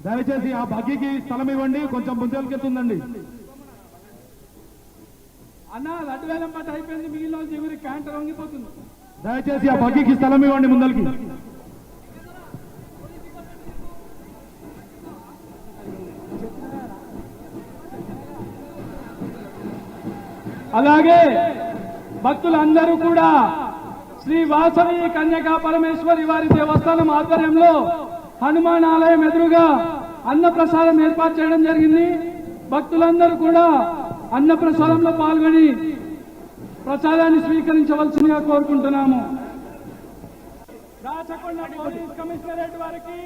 దయచేసి ఆ బగ్గీకి స్థలం ఇవ్వండి, కొంచెం ముందుకెళ్తుందండి. అన్న లడ్డు వేలం పాట అయిపోయింది, మిగిలిన చివరి క్యాంటర్ వంగిపోతుంది. దయచేసి ఆ బగ్గీకి స్థలం ఇవ్వండి ముందరికి. అలాగే భక్తులందరూ కూడా శ్రీ వాసవి కన్యకా పరమేశ్వరి వారి దేవస్థానం ఆధ్వర్యంలో హనుమాన్ ఆలయం ఎదురుగా అన్న ప్రసాదం ఏర్పాటు చేయడం జరిగింది. భక్తులందరూ కూడా అన్న ప్రసాదంలో పాల్గొని ప్రసాదాన్ని స్వీకరించవలసిందిగా కోరుకుంటున్నాము. రాచకొండ పోలీస్ కమిషనరేట్ వారికి,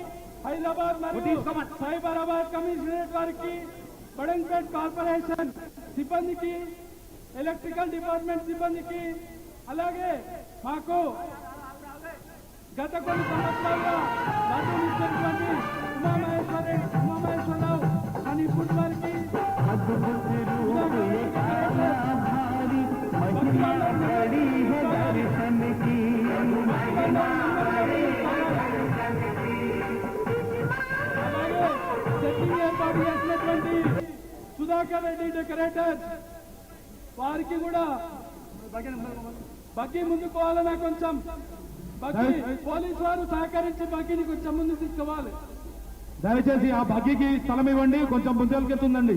హైదరాబాద్ మరియు సైబరాబాద్ కమిషనరేట్ వారికి, బడంగ్పేట్ కార్పొరేషన్ సిబ్బందికి, ఎలక్ట్రికల్ డిపార్ట్మెంట్ సిబ్బందికి, అలాగే మాకు గత కొన్ని సంవత్సరాలుగా లడ్డూనిచ్చినటువంటి ఉమామహేశ్వరరావు అని ఫుడ్ వారికి, అలాగే సెట్టింగ్ ఏర్పాటు చేసినటువంటి సుధాకర్ రెడ్డి డెకరేటర్స్ వారికి కూడా బగ్గి ముందుకోవాలన్నా కొంచెం పోలీసు వారు సహకరించి బగ్గిని కొంచెం ముందు తీసుకోవాలి. దయచేసి ఆ బగ్గీకి స్థలం ఇవ్వండి, కొంచెం ముందుకెళ్తుందండి.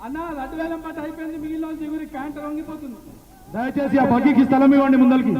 అన్న లడ్డు వేలం పాట అయిపోయింది, మిగిలిన చివరి క్యాంటర్ వంగిపోతుంది. దయచేసి ఆ బగ్గీకి స్థలం ఇవ్వండి ముందరికి.